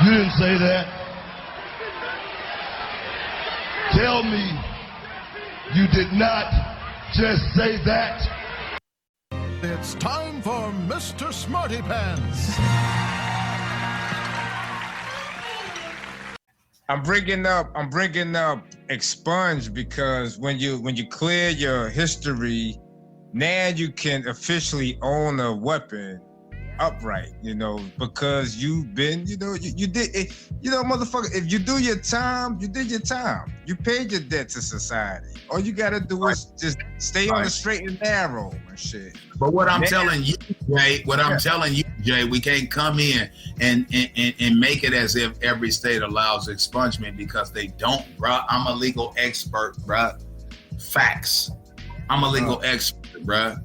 You didn't say that. Tell me you did not just say that. It's time for Mr. Smarty Pants. I'm bringing up expunge because when you clear your history, now you can officially own a weapon upright, because you've been, you did it, motherfucker, if you do your time, you did your time. You paid your debt to society. All you gotta do is just stay on the straight and narrow and shit. But what I'm telling you, Jay, we can't come in and make it as if every state allows expungement, because they don't, bro. I'm a legal expert, bro. Facts. I'm a legal expert, bro.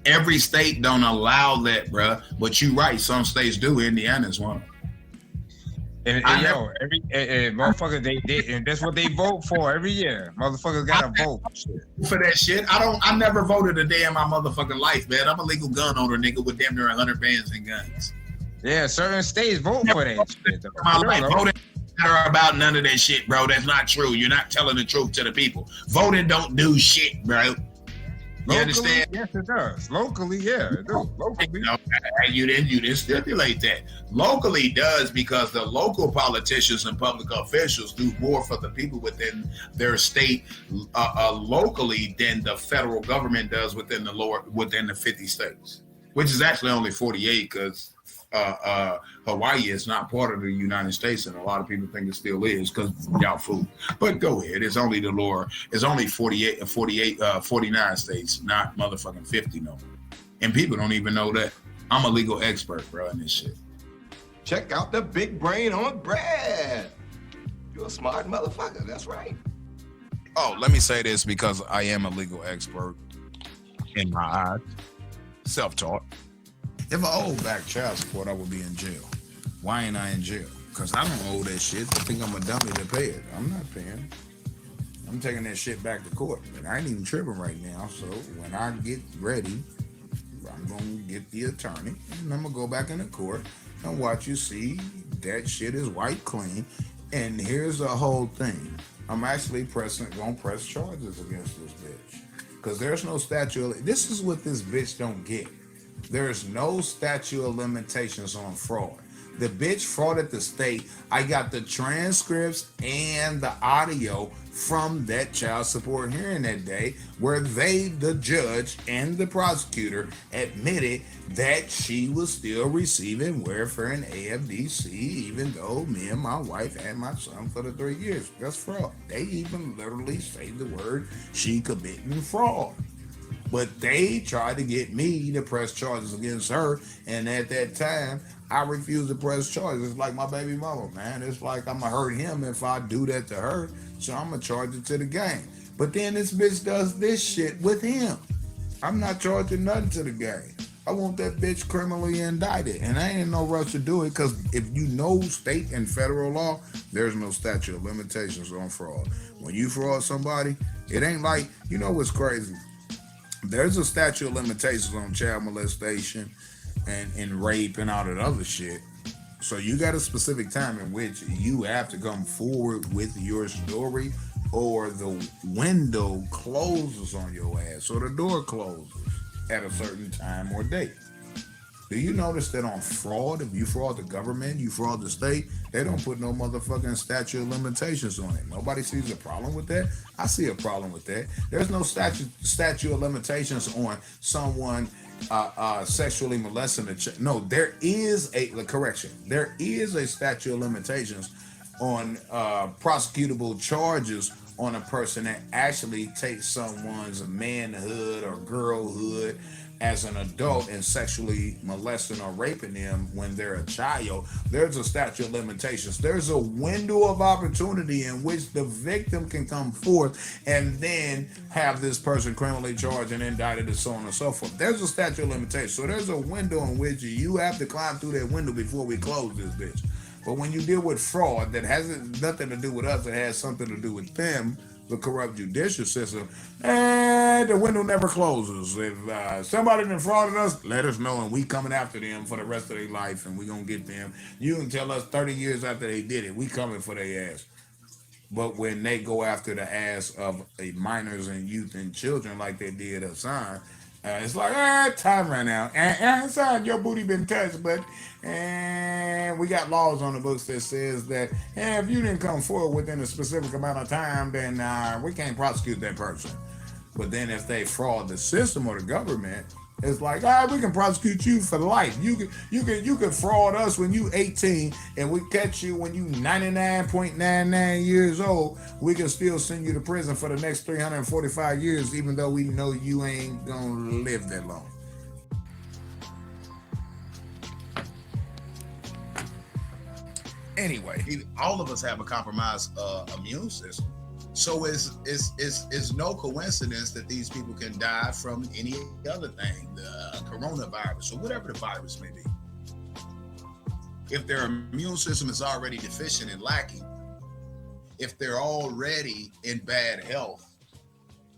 Every state don't allow that, bro. But you right, some states do. Indiana's one. And motherfucker, they and that's what they vote for every year. Motherfuckers gotta vote for that shit. I never voted a day in my motherfucking life, man. I'm a legal gun owner, nigga, with damn near 100 bands and guns. Yeah, certain states vote for that shit. Though. My life voting matter about none of that shit, bro. That's not true. You're not telling the truth to the people. Voting don't do shit, bro. You understand? Yes, it does. Locally, yeah, it does. Locally. You didn't stipulate that. Locally does, because the local politicians and public officials do more for the people within their state locally than the federal government does within the 50 states, which is actually only 48, because Hawaii is not part of the United States, and a lot of people think it still is because y'all fool. But go ahead. It's only 49 states, not motherfucking 50 no more. And people don't even know that. I'm a legal expert, bro, in this shit. Check out the big brain on Brad. You're a smart motherfucker. That's right. Oh, let me say this, because I am a legal expert in my eyes. Self-taught. If I owed back child support, I would be in jail. Why ain't I in jail? Because I don't owe that shit. I think I'm a dummy to pay it. I'm not paying. I'm taking that shit back to court. But I ain't even tripping right now. So when I get ready, I'm going to get the attorney, and I'm going to go back into court and watch you see that shit is white clean. And here's the whole thing. I'm actually going to press charges against this bitch. Because there's no statute. This is what this bitch don't get. There's no statute of limitations on fraud. The bitch frauded the state. I got the transcripts and the audio from that child support hearing that day, where they, the judge and the prosecutor, admitted that she was still receiving welfare and AFDC, even though me and my wife had my son for the 3 years. That's fraud. They even literally say the word she committing fraud. But they tried to get me to press charges against her, and at that time, I refused to press charges. It's like my baby mama, man. It's like I'm going to hurt him if I do that to her, so I'm going to charge it to the gang. But then this bitch does this shit with him. I'm not charging nothing to the gang. I want that bitch criminally indicted, and I ain't in no rush to do it, because if you know state and federal law, there's no statute of limitations on fraud. When you fraud somebody, it ain't like, you know what's crazy? There's a statute of limitations on child molestation and rape and all that other shit. So you got a specific time in which you have to come forward with your story, or the window closes on your ass, or the door closes at a certain time or date. Do you notice that on fraud, if you fraud the government, you fraud the state, they don't put no motherfucking statute of limitations on it? Nobody sees a problem with that? I see a problem with that. There's no statute of limitations on someone sexually molesting a child. No, there is a correction. There is a statute of limitations on prosecutable charges on a person that actually takes someone's manhood or girlhood as an adult and sexually molesting or raping them when they're a child. There's a statute of limitations. There's a window of opportunity in which the victim can come forth and then have this person criminally charged and indicted and so on and so forth. There's a statute of limitations. So there's a window in which you have to climb through that window before we close this bitch. But when you deal with fraud that has nothing to do with us, it has something to do with them, the corrupt judicial system, and the window never closes. If somebody defrauded us, let us know, and we coming after them for the rest of their life, and we gonna get them. You can tell us 30 years after they did it, we coming for their ass. But when they go after the ass of minors and youth and children like they did Hassan, it's like, time ran out. Hassan, your booty been touched, but we got laws on the books that says that if you didn't come forward within a specific amount of time, then we can't prosecute that person. But then if they fraud the system or the government, it's like, we can prosecute you for life. You can fraud us when you 18, and we catch you when you 99.99 years old. We can still send you to prison for the next 345 years, even though we know you ain't gonna live that long. Anyway, all of us have a compromised immune system. So it's no coincidence that these people can die from any other thing, the coronavirus or whatever the virus may be. If their immune system is already deficient and lacking, if they're already in bad health,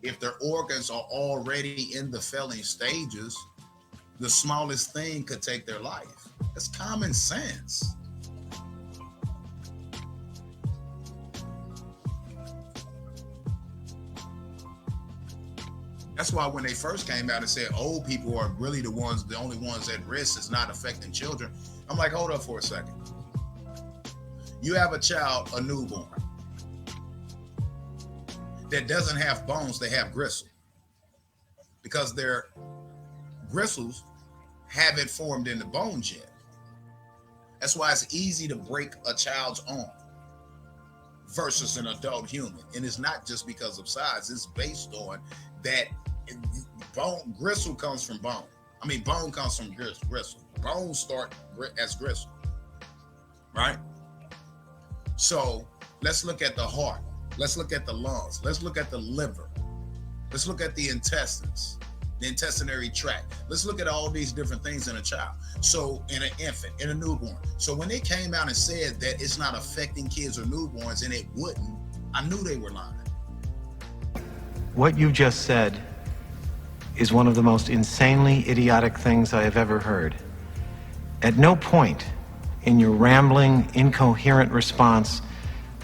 if their organs are already in the failing stages, the smallest thing could take their life. That's common sense. That's why when they first came out and said old people are really the only ones at risk, is not affecting children. I'm like, hold up for a second. You have a child, a newborn, that doesn't have bones, they have gristle. Because their gristles haven't formed in the bones yet. That's why it's easy to break a child's arm versus an adult human. And it's not just because of size, it's based on that gristle comes from bone. I mean, bone comes from gristle. Bones start as gristle, right? So let's look at the heart. Let's look at the lungs. Let's look at the liver. Let's look at the intestines, the intestinary tract. Let's look at all these different things in a child. So in an infant, in a newborn. So when they came out and said that it's not affecting kids or newborns, and it wouldn't, I knew they were lying. What you just said is one of the most insanely idiotic things I have ever heard. At no point in your rambling, incoherent response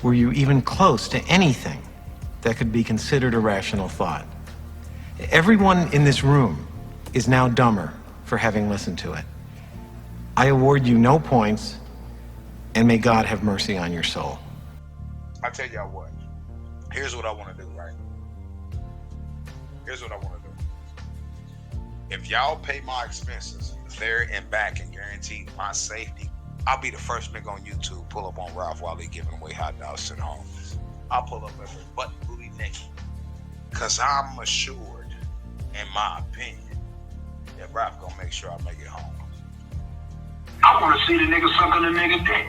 were you even close to anything that could be considered a rational thought. Everyone in this room is now dumber for having listened to it. I award you no points, and may God have mercy on your soul. I tell y'all what, here's what I want to do, right? Here's what I want to do. If y'all pay my expenses there and back and guarantee my safety, I'll be the first nigga on YouTube pull up on Ralph while he giving away hot dogs to the homeless. I'll pull up every butt booty naked. Cause I'm assured, in my opinion, that Ralph gonna make sure I make it home. I wanna see the nigga sucking the nigga dick.